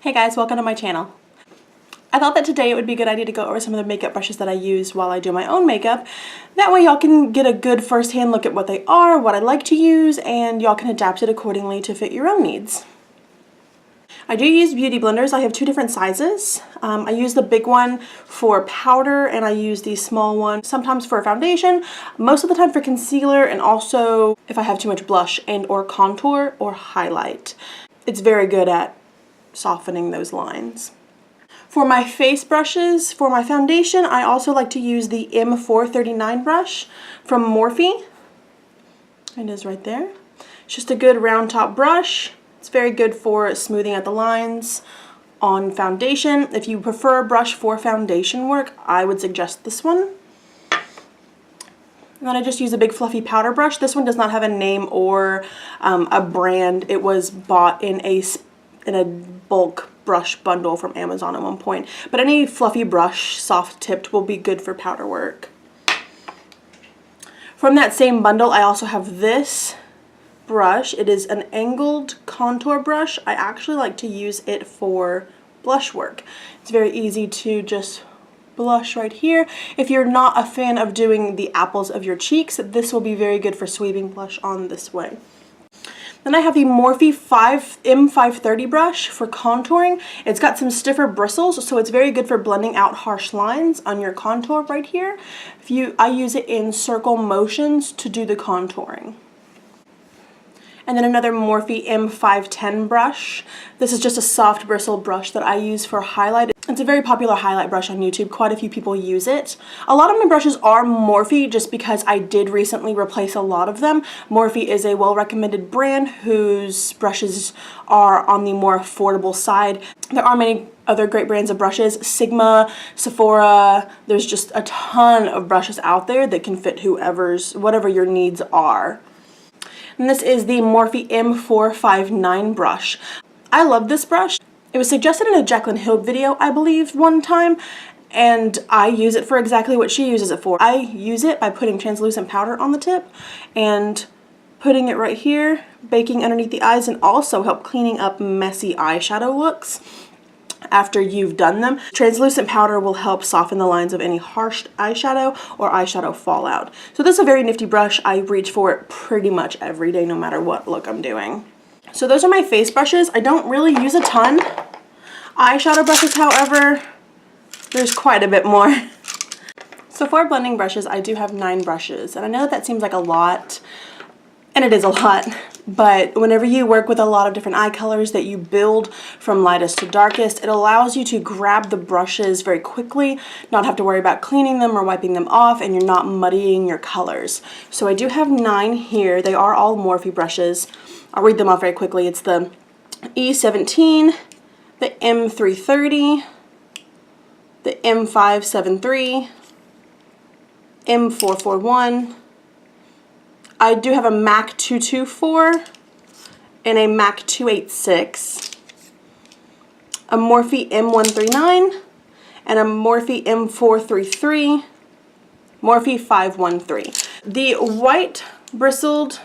Hey guys, welcome to my channel. I thought that today it would be a good idea to go over some of the makeup brushes that I use while I do my own makeup. That way y'all can get a good first-hand look at what they are, what I like to use, and y'all can adapt it accordingly to fit your own needs. I do use beauty blenders. I have two different sizes. I use the big one for powder and I use the small one sometimes for foundation, most of the time for concealer, and also if I have too much blush and or contour or highlight. It's very good at softening those lines. For my face brushes, for my foundation, I also like to use the M439 brush from Morphe. It is right there. It's just a good round top brush. It's very good for smoothing out the lines on foundation. If you prefer a brush for foundation work, I would suggest this one. And then I just use a big fluffy powder brush. This one does not have a name or a brand. It was bought in a bulk brush bundle from Amazon at one point. But any fluffy brush, soft tipped, will be good for powder work. From that same bundle, I also have this brush. It is an angled contour brush. I actually like to use it for blush work. It's very easy to just blush right here. If you're not a fan of doing the apples of your cheeks, this will be very good for sweeping blush on this way. Then I have the Morphe M530 brush for contouring. It's got some stiffer bristles, so it's very good for blending out harsh lines on your contour right here. I use it in circle motions to do the contouring. And then another Morphe M510 brush. This is just a soft bristle brush that I use for highlight. It's a very popular highlight brush on YouTube. Quite a few people use it. A lot of my brushes are Morphe just because I did recently replace a lot of them. Morphe is a well-recommended brand whose brushes are on the more affordable side. There are many other great brands of brushes. Sigma, Sephora, there's just a ton of brushes out there that can fit whatever your needs are. And this is the Morphe M459 brush. I love this brush. It was suggested in a Jaclyn Hill video, I believe, one time, and I use it for exactly what she uses it for. I use it by putting translucent powder on the tip and putting it right here, baking underneath the eyes, and also help cleaning up messy eyeshadow looks after you've done them. Translucent powder will help soften the lines of any harsh eyeshadow or eyeshadow fallout. So this is a very nifty brush. I reach for it pretty much every day, no matter what look I'm doing. So those are my face brushes. I don't really use a ton. Eyeshadow brushes, however, there's quite a bit more. So for blending brushes, I do have 9 brushes. And I know that seems like a lot, and it is a lot. But whenever you work with a lot of different eye colors that you build from lightest to darkest, it allows you to grab the brushes very quickly, not have to worry about cleaning them or wiping them off, and you're not muddying your colors. So I do have 9 here. They are all Morphe brushes. I'll read them off very quickly. It's the E17, the M330, the M573, M441, I do have a MAC 224 and a MAC 286, a Morphe M139, and a Morphe M433, Morphe 513. The white bristled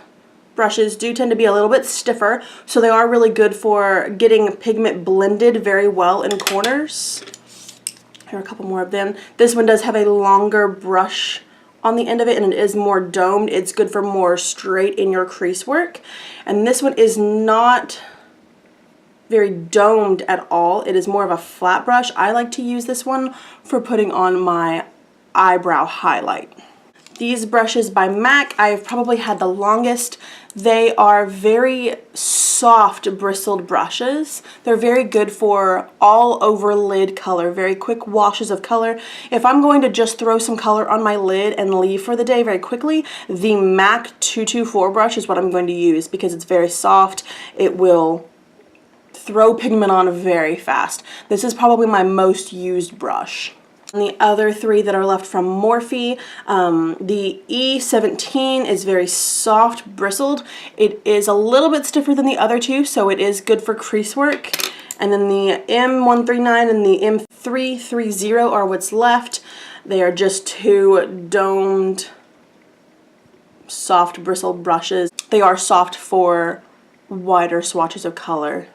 brushes do tend to be a little bit stiffer, so they are really good for getting pigment blended very well in corners. Here are a couple more of them. This one does have a longer brush on the end of it, and it is more domed. It's good for more straight in your crease work. And this one is not very domed at all. It is more of a flat brush. I like to use this one for putting on my eyebrow highlight. These brushes by MAC, I've probably had the longest. They are very soft bristled brushes. They're very good for all over lid color, very quick washes of color. If I'm going to just throw some color on my lid and leave for the day very quickly, the MAC 224 brush is what I'm going to use because it's very soft. It will throw pigment on very fast. This is probably my most used brush. And the other 3 that are left from Morphe, the E17 is very soft bristled. It is a little bit stiffer than the other 2, so it is good for crease work. And then the M139 and the M330 are what's left. They are just 2 domed, soft bristled brushes. They are soft for wider swatches of color.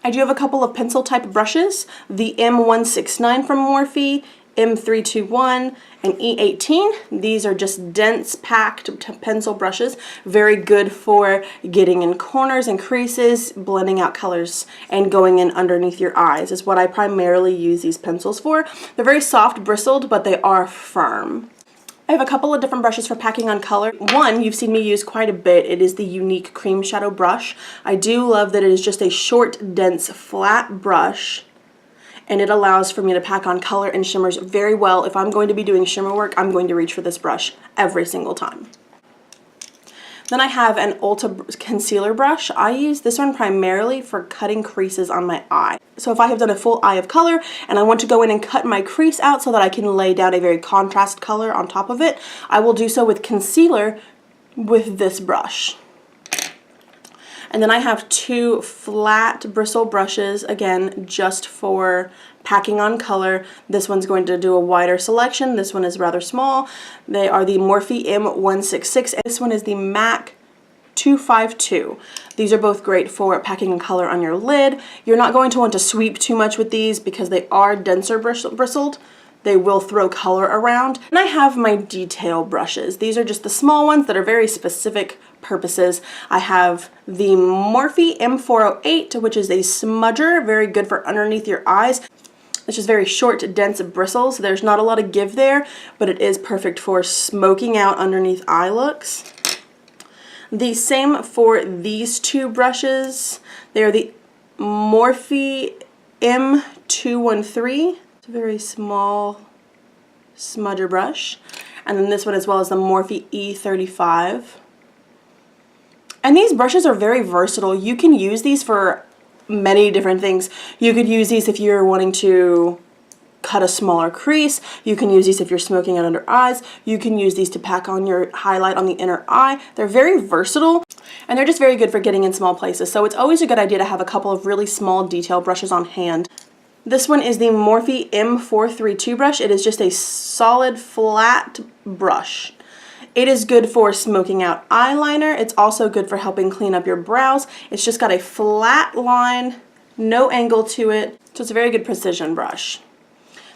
I do have a couple of pencil type brushes, the M169 from Morphe, M321, and E18. These are just dense packed pencil brushes, very good for getting in corners and creases, blending out colors, and going in underneath your eyes is what I primarily use these pencils for. They're very soft bristled, but they are firm. I have a couple of different brushes for packing on color. One you've seen me use quite a bit. It is the Unique Cream Shadow brush. I do love that it is just a short, dense, flat brush, and it allows for me to pack on color and shimmers very well. If I'm going to be doing shimmer work, I'm going to reach for this brush every single time. Then I have an Ulta concealer brush. I use this one primarily for cutting creases on my eye. So if I have done a full eye of color and I want to go in and cut my crease out so that I can lay down a very contrast color on top of it, I will do so with concealer with this brush. And then I have two flat bristle brushes, again, just for packing on color. This one's going to do a wider selection. This one is rather small. They are the Morphe M166, and this one is the MAC 252. These are both great for packing color on your lid. You're not going to want to sweep too much with these because they are denser bristled. They will throw color around. And I have my detail brushes. These are just the small ones that are very specific purposes. I have the Morphe M408, which is a smudger, very good for underneath your eyes. It's just very short, dense bristles. There's not a lot of give there, but it is perfect for smoking out underneath eye looks. The same for these two brushes. They are the Morphe M213. It's a very small smudger brush. And then this one as well as the Morphe E35. And these brushes are very versatile. You can use these for many different things. You could use these if you're wanting to cut a smaller crease. You can use these if you're smoking out under eyes. You can use these to pack on your highlight on the inner eye. They're very versatile and they're just very good for getting in small places. So it's always a good idea to have a couple of really small detail brushes on hand. This one is the Morphe M432 brush. It is just a solid flat brush. It is good for smoking out eyeliner. It's also good for helping clean up your brows. It's just got a flat line, no angle to it, so it's a very good precision brush.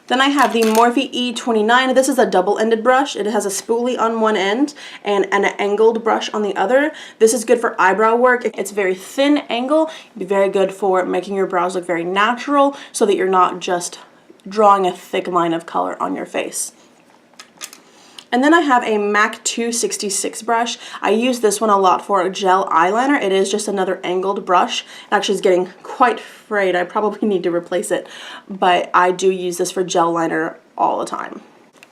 Then I have the Morphe E29. This is a double-ended brush. It has a spoolie on one end and an angled brush on the other. This is good for eyebrow work. It's very thin angle. It'd be very good for making your brows look very natural so that you're not just drawing a thick line of color on your face. And then I have a MAC 266 brush. I use this one a lot for gel eyeliner. It is just another angled brush. It actually is getting quite frayed. I probably need to replace it, but I do use this for gel liner all the time.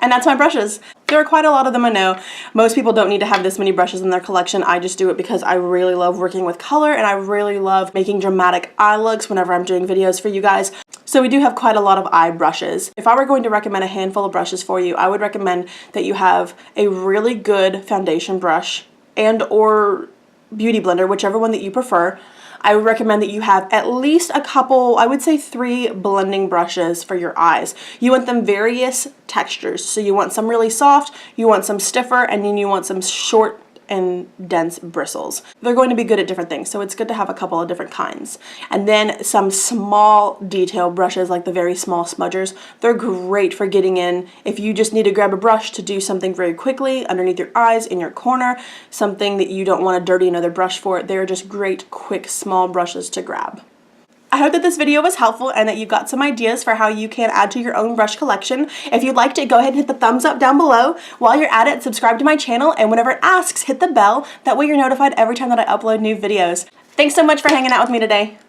And that's my brushes. There are quite a lot of them, I know. Most people don't need to have this many brushes in their collection. I just do it because I really love working with color and I really love making dramatic eye looks whenever I'm doing videos for you guys. So we do have quite a lot of eye brushes. If I were going to recommend a handful of brushes for you, I would recommend that you have a really good foundation brush and or beauty blender, whichever one that you prefer. I would recommend that you have at least a couple, I would say 3 blending brushes for your eyes. You want them various textures. So you want some really soft, you want some stiffer, and then you want some short and dense bristles. They're going to be good at different things, so it's good to have a couple of different kinds. And then some small detail brushes, like the very small smudgers. They're great for getting in if you just need to grab a brush to do something very quickly underneath your eyes, in your corner, something that you don't want to dirty another brush for. They're just great, quick, small brushes to grab. I hope that this video was helpful and that you got some ideas for how you can add to your own brush collection. If you liked it, go ahead and hit the thumbs up down below. While you're at it, subscribe to my channel, and whenever it asks, hit the bell. That way you're notified every time that I upload new videos. Thanks so much for hanging out with me today.